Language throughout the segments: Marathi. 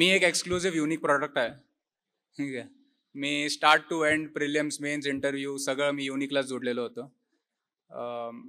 मी एक एक्सक्लुझिव्ह युनिक प्रॉडक्ट आहे. ठीक आहे. मी start to end prelims mains interview सगळं मी युनिकलाच जोडलेलो होतो.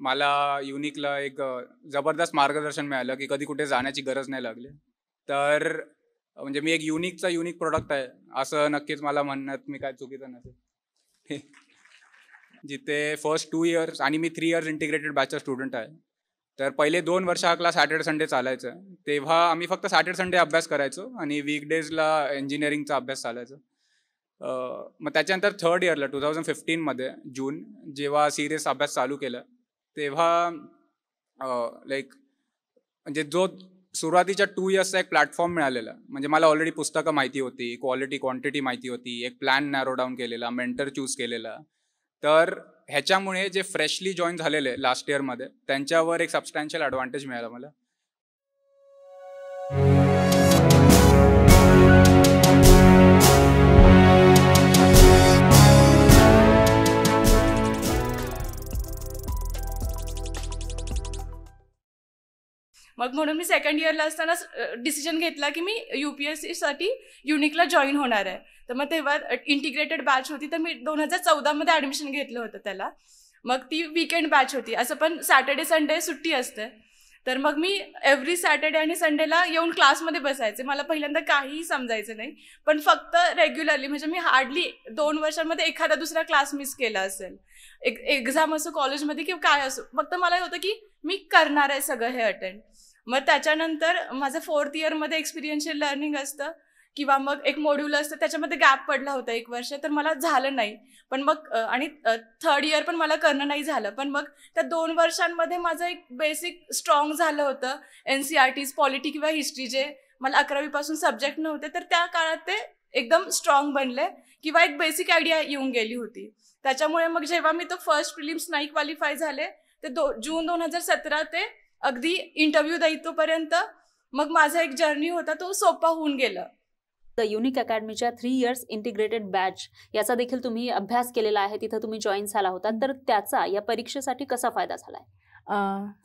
मला युनिकला एक जबरदस्त मार्गदर्शन मिळालं की कधी कुठे जाण्याची गरज नाही लागली. तर म्हणजे मी एक युनिक प्रोडक्ट आहे असं नक्कीच मला म्हणण्यात मी काय चुकीचं नसेल. जिथे फर्स्ट 2 इयर्स आणि मी 3 इयर्स इंटिग्रेटेड बॅचचा स्टुडंट आहे. तर पहिले 2 वर्ष हा क्लास सॅटर्डे संडे चालायचा. तेव्हा आम्ही फक्त सॅटर्डे संडे अभ्यास करायचो आणि वीकडेजला इंजिनिअरिंगचा अभ्यास चालायचा. मग त्याच्यानंतर 3rd इयरला 2015मध्ये जून जेव्हा सिरियस अभ्यास चालू केला तेव्हा लाईक म्हणजे जो सुरुवातीच्या 2 इयर्सचा एक प्लॅटफॉर्म मिळालेला. म्हणजे मला ऑलरेडी पुस्तकं माहिती होती, क्वालिटी क्वांटिटी माहिती होती, एक प्लॅन नॅरो डाऊन केलेला, मेंटर चूज केलेला. तर ह्याच्यामुळे जे फ्रेशली जॉईन झालेले लास्ट इयरमध्ये त्यांच्यावर एक सबस्टॅन्शियल ॲडव्हान्टेज मिळाला मला. मग म्हणून मी 2nd इयरला असताना डिसिजन घेतला की मी UPSC साठी युनिकला जॉईन होणार आहे. तर मग तेव्हा इंटिग्रेटेड बॅच होती, तर मी 2014मध्ये ॲडमिशन घेतलं होतं त्याला. मग ती वीकेंड बॅच होती, असं पण सॅटर्डे संडे सुट्टी असते. तर मग मी एव्हरी सॅटर्डे आणि संडेला येऊन क्लासमध्ये बसायचे. मला पहिल्यांदा काहीही समजायचं नाही, पण फक्त रेग्युलरली म्हणजे मी हार्डली 2 वर्षांमध्ये एखादा दुसरा क्लास मिस केला असेल, एक्झाम असो कॉलेजमध्ये किंवा काय असो, फक्त मला होतं की मी करणार आहे सगळं हे अटेंड. मग त्याच्यानंतर माझं 4th इयरमध्ये एक्सपिरियन्शियल लर्निंग असतं किंवा मग एक मॉड्यूल असतं, त्याच्यामध्ये गॅप पडला होता 1 वर्ष, तर मला झालं नाही. पण मग आणि 3rd इयर पण मला करणं नाही झालं. पण मग त्या 2 वर्षांमध्ये माझं एक बेसिक स्ट्रॉंग झालं होतं. NCERTs, पॉलिटी किंवा हिस्ट्री जे मला 11वीपासून सब्जेक्ट नव्हते, तर त्या काळात ते एकदम स्ट्रॉंग बनले किंवा एक बेसिक आयडिया येऊन गेली होती. त्याच्यामुळे मग जेव्हा मी तो फर्स्ट प्रिलिम्स नाही क्वालिफाय झाले, ते जून 2017 ते अगदी इंटरव्ह्यू द्यायतोपर्यंत मग माझा एक जर्नी होता तो सोपा होऊन गेला. द युनिक अकॅडमीच्या 3 इयर्स इंटिग्रेटेड बॅच याचा देखील तुम्ही अभ्यास केलेला आहे, तिथं तुम्ही जॉईन झाला होता, तर त्याचा या परीक्षेसाठी कसा फायदा झालाय?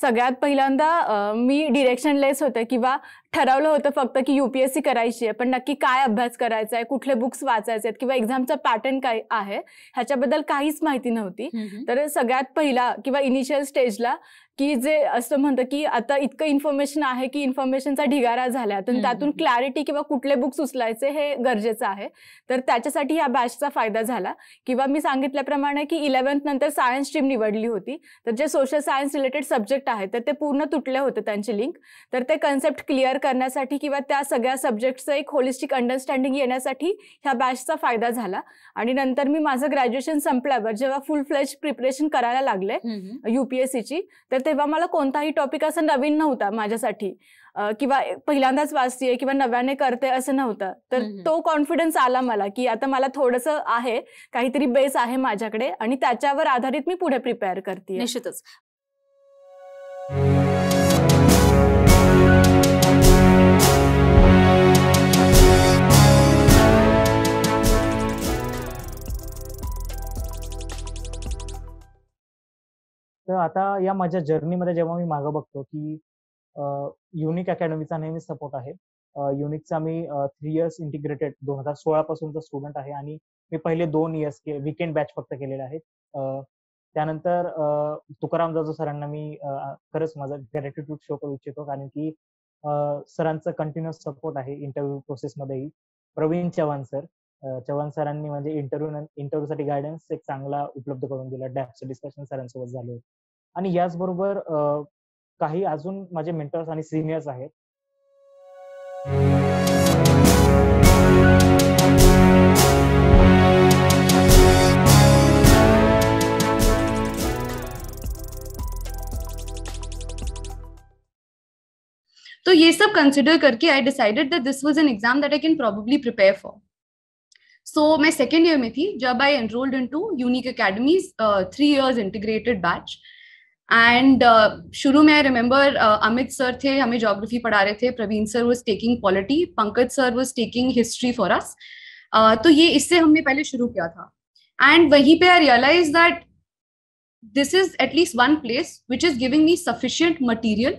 सगळ्यात पहिल्यांदा मी डिरेक्शनलेस होते किंवा ठरवलं होतं फक्त की UPSC करायची आहे, पण नक्की काय अभ्यास करायचा आहे, कुठले बुक्स वाचायचे आहेत किंवा एक्झामचा पॅटर्न काय आहे ह्याच्याबद्दल काहीच माहिती नव्हती. तर सगळ्यात पहिला किंवा इनिशियल स्टेजला की जे असं म्हणतं की आता इतकं इन्फॉर्मेशन आहे की इन्फॉर्मेशनचा ढिगारा झाला, तर त्यातून क्लॅरिटी किंवा कुठले बुक्स उचलायचे हे गरजेचं आहे. तर त्याच्यासाठी ह्या बॅचचा फायदा झाला. किंवा मी सांगितल्याप्रमाणे की 11th नंतर सायन्स स्ट्रीम निवडली होती, तर जे सोशल सायन्स रिलेटेड सब्जेक्ट आहेत तर ते पूर्ण तुटले होते त्यांची लिंक. तर ते कन्सेप्ट क्लिअर करण्यासाठी किंवा त्या सगळ्या सब्जेक्टचं एक होलिस्टिक अंडरस्टँडिंग येण्यासाठी ह्या बॅचचा फायदा झाला. आणि नंतर मी माझं ग्रॅज्युएशन संपल्यावर जेव्हा फुल फ्लेज प्रिपरेशन करायला लागले UPSCची, तर तेव्हा मला कोणताही टॉपिक असं नवीन नव्हता माझ्यासाठी किंवा पहिल्यांदाच वाचतेय किंवा नव्याने करते असं नव्हतं. तर तो कॉन्फिडन्स आला मला की आता मला थोडंसं आहे, काहीतरी बेस आहे माझ्याकडे आणि त्याच्यावर आधारित मी पुढे प्रिपेअर करते. निश्चितच. तर आता या माझ्या जर्नीमध्ये जेव्हा मी मागं बघतो की युनिक अकॅडमीचा नेहमी सपोर्ट आहे. युनिकचा मी 3 इयर्स इंटिग्रेटेड 2016 पासूनचा स्टुडंट आहे आणि मी पहिले 2 इयर्स वीकेंड बॅच फक्त केलेले आहेत. त्यानंतर तुकाराम जाधव सरांना मी खरंच माझा ग्रॅटिट्यूड शो करू इच्छितो, कारण की सरांचं कंटिन्युअस सपोर्ट आहे इंटरव्ह्यू प्रोसेसमध्येही. प्रवीण चव्हाण सरांनी म्हणजे इंटरव्ह्यूसाठी गायडन्स एक चांगला उपलब्ध करून दिला. डॅपचं डिस्कशन सरांसोबत झाले होते. आणि याचबरोबर काही अजून माझे मेंटर्स आणि सिनियर्स आहेत. तो ये सब कंसिडर करके I decided that this was an exam that I can probably prepare for. So मैं 2nd ईयर में थी जब I enrolled into unique academies 3 years integrated batch. End शुरू में आई रिमेंबर अमित सर थे, हमें ज्योग्राफी पढ़ा रहे थे, प्रवीण सर वाज टेकिंग पॉलिटी, पंकज सर वाज टेकिंग हिस्ट्री फॉर अस. तो ये इससे हमने पहले शुरू किया था. एंड वहीं पे I realise that this is at least one place which is giving me sufficient material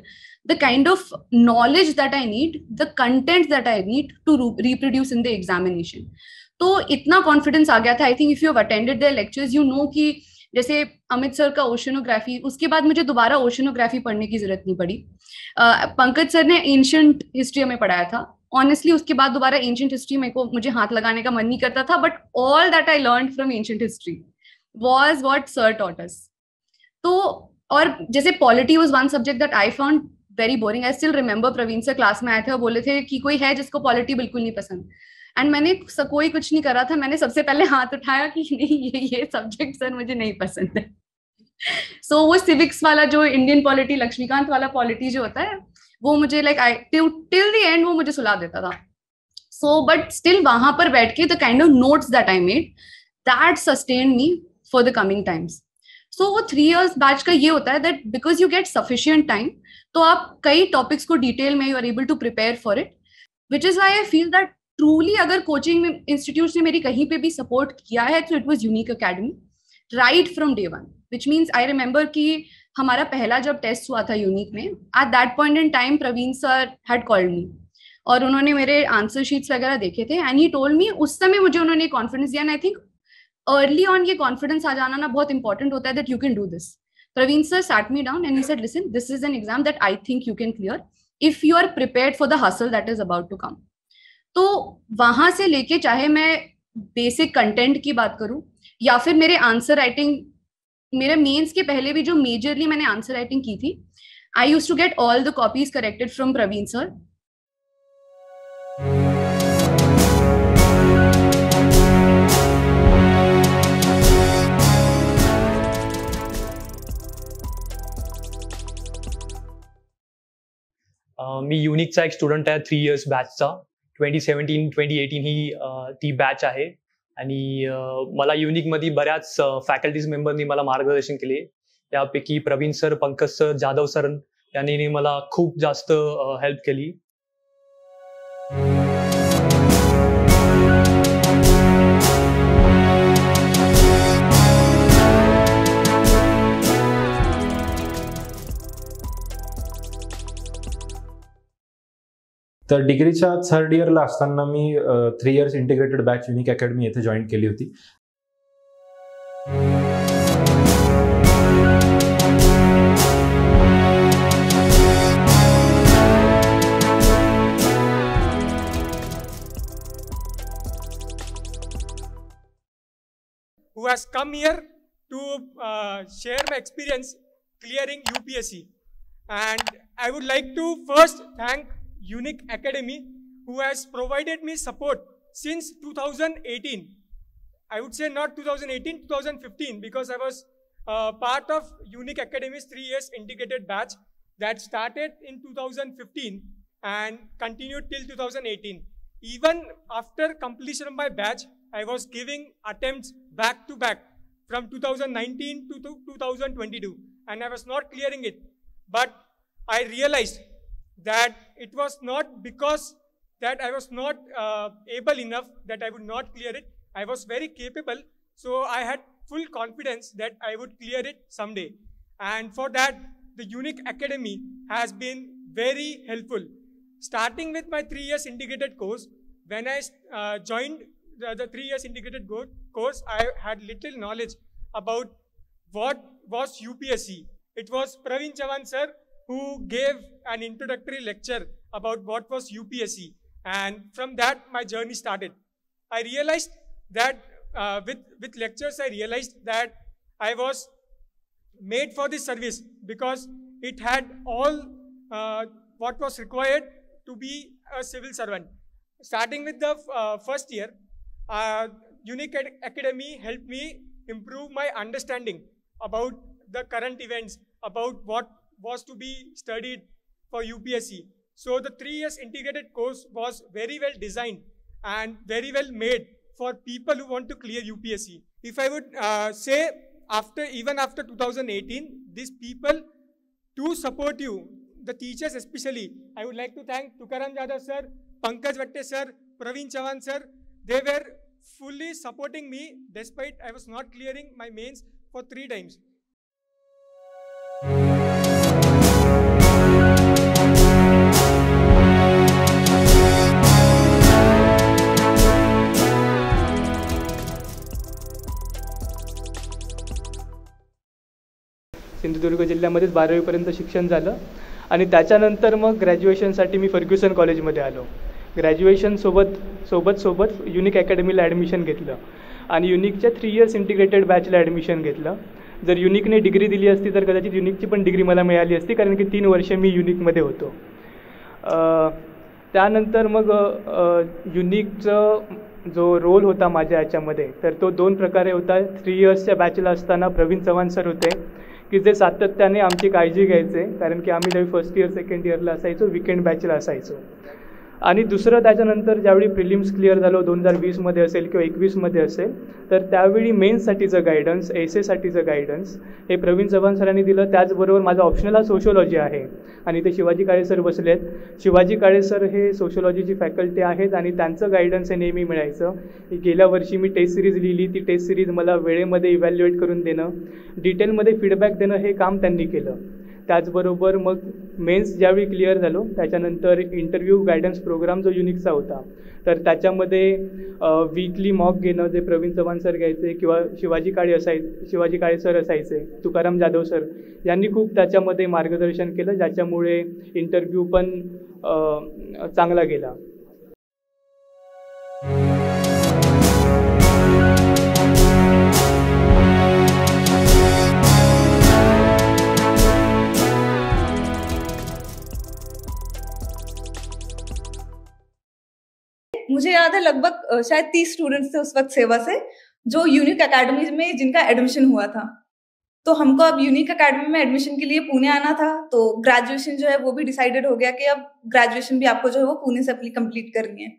the kind of knowledge that I need, the content that I need to reproduce in the examination. तो इतना confidence आ गया था. I think if you have attended their lectures, you know कि जैसे अमित सर का ओशनोग्राफी, उसके बाद मुझे दोबारा ओशनोग्राफी पढ़ने की जरूरत नहीं पड़ी. पंकज सर ने एंशियंट हिस्ट्री हमें पढ़ाया था. ऑनेस्टली उसके बाद दोबारा एंशियंट हिस्ट्री मुझे हाथ लगाने का मन नहीं करता था, but all that I learn from ancient history was what sir taught us. तो और जैसे polity was one subject that I found very boring. I still remember Praveen sir class में आए थे और बोले थे कि कोई है जिसको पॉलिटी बिल्कुल नहीं पसंद. एंड मैंने कोई कुछ नहीं करा था, मैंने सबसे पहले हाथ उठाया कि नहीं ये सब्जेक्ट सर मुझे नहीं पसंद है. सो वो सिविक्स वाला जो इंडियन पॉलिटी, लक्ष्मीकांत वाला पॉलिटी जो होता है, वो मुझे like I till the end वो मुझे सुला देता था. सो बट स्टिल वहां पर बैठ के the kind of notes that I made that sustain me for the coming times. So वो 3 years बैच का ये होता है that because you get sufficient time, तो आप कई टॉपिक्स को डिटेल में you are able to prepare for it, which is why I feel that truly अगर कोचिंग इंस्टीट्यूट ने मेरी कहीं पे भी सपोर्ट किया है तो it was Unique Academy right from day one. Which means I remember कि हमारा पहला जब टेस्ट हुआ था यूनिक में, at that point in time Praveen sir had called me और उन्होंने मेरे आंसर शीट्स वगैरह देखे थे एंड ही टोल्ड मी. उस समय मुझे उन्होंने कॉन्फिडेंस दिया. And I think early on ये कॉन्फिडेंस आ जाना ना बहुत इंपॉर्टेंट होता है that you can do this. Praveen sir sat me down and he said, listen, this is an exam that I think you can clear if you are prepared for the hustle that is about to come. तो वहां से लेके चाहे मैं बेसिक कंटेंट की बात करूं या फिर मेरे आंसर राइटिंग, मेरे मेंस के पहले भी जो मेजरली मैंने आंसर राइटिंग की थी, I used to get all the copies corrected from Praveen sir. मी युनिकचा एक स्टुडंट आहे 3 years बॅचचा. 2017-2018 ही ती बॅच आहे आणि मला युनिकमध्ये बऱ्याच फॅकल्टीज मेंबरनी मला मार्गदर्शन केले. त्यापैकी Praveen sir, Pankaj sir, Jadhav sir यांनी मला खूप जास्त हेल्प केली. तर डिग्रीच्या 3rd yearला असताना मी 3 years integrated batch unique academy येथे जॉईन केली होती. Who has come here to share my experience clearing UPSC. And I would like to first thank Unique Academy, who has provided me support since 2018. I would say not 2018, 2015, because I was part of Unique Academy's 3 years integrated batch that started in 2015 and continued till 2018. Even after completion of my batch, I was giving attempts back to back from 2019 to 2022, and I was not clearing it. But I realized that it was not because that I was not able enough that I would not clear it. I was very capable, so I had full confidence that I would clear it someday. And for that, the Unique Academy has been very helpful. Starting with my 3 years integrated course, when I joined the 3 years integrated course, I had little knowledge about what was UPSC. It was Praveen Chavan sir who gave an introductory lecture about what was UPSC, and from that my journey started. I realized that with lectures I realized that I was made for this service because it had all what was required to be a civil servant. Starting with the first year, Unique Academy helped me improve my understanding about the current events, about what was to be studied for UPSC. So the 3 years integrated course was very well designed and very well made for people who want to clear UPSC. If I would say even after 2018, these people do support you, the teachers especially. I would like to thank Tukaram Jadhav sir, Pankaj Vatte sir, Praveen Chavan sir. They were fully supporting me despite I was not clearing my mains for 3 times. Sindhudurg जिल्ह्यामध्येच 12वीपर्यंत शिक्षण झालं आणि त्याच्यानंतर मग ग्रॅज्युएशनसाठी मी फर्ग्युसन कॉलेजमध्ये आलो. ग्रॅज्युएशन सोबत युनिक अकॅडमीला ॲडमिशन घेतलं आणि युनिकच्या 3 इयर्स इंटिग्रेटेड बॅचला ॲडमिशन घेतलं. जर युनिकने डिग्री दिली असती तर कदाचित युनिकची पण डिग्री मला मिळाली असती, कारण की 3 वर्ष मी युनिकमध्ये होतो. त्यानंतर मग युनिकचं जो रोल होता माझ्या याच्यामध्ये, तर तो 2 प्रकारे होता. 3 इयर्सच्या बॅचला असताना प्रवीण चव्हाण सर होते की जे सातत्याने आमची काळजी घ्यायचे, कारण की आम्ही ज्यावेळी फर्स्ट इयर सेकंड इयरला असायचो, विकेंड बॅचला असायचो. आणि दुसरं त्याच्यानंतर ज्यावेळी प्रिलिम्स क्लिअर झालो 2020मध्ये असेल किंवा 21मध्ये असेल, तर त्यावेळी मेन्ससाठीचं गायडन्स, एसेसाठीचं गायडन्स हे प्रवीण चव्हाण सरांनी दिलं. त्याचबरोबर माझा ऑप्शनल हा सोशोलॉजी आहे आणि ते शिवाजी काळे सर बसलेत. शिवाजी काळे सर हे सोशोलॉजीची फॅकल्टी आहेत आणि त्यांचं गायडन्स हे नेहमी मिळायचं. गेल्या वर्षी मी टेस्ट सिरीज लिहिली, ती टेस्ट सिरीज मला वेळेमध्ये इव्हॅल्युएट करून देणं, डिटेलमध्ये फीडबॅक देणं हे काम त्यांनी केलं. त्याचबरोबर मग मेन्स ज्यावेळी क्लिअर झालो त्याच्यानंतर इंटरव्ह्यू गायडन्स प्रोग्राम जो युनिकचा होता, तर त्याच्यामध्ये वीकली मॉक घेणं जे प्रवीण चव्हाण सर घ्यायचे किंवा शिवाजी काळे सर असायचे, तुकाराम जाधव सर यांनी खूप त्याच्यामध्ये मार्गदर्शन केलं, ज्याच्यामुळे इंटरव्ह्यू पण चांगला गेला. मुझे याद है लगभग शायद 30 स्टूडेंट्स थे उस वक्त सेवा से, जो यूनिक अकेडमी में जिनका एडमिशन हुआ था. तो हमको अब यूनिक अकेडमी में एडमिशन के लिए पुणे आना था. तो ग्रेजुएशन जो है वो भी डिसाइडेड हो गया कि अब ग्रेजुएशन भी आपको जो है वो पुणे से अपनी कंप्लीट करनी है.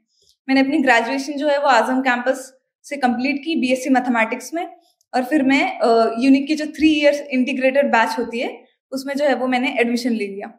मैंने अपनी ग्रेजुएशन जो है वो आजम कैंपस से कंप्लीट की BSc मैथमेटिक्स में, और फिर मैं यूनिक की जो 3 इयर्स इंटीग्रेटेड बैच होती है उसमें जो है वो मैंने एडमिशन ले लिया.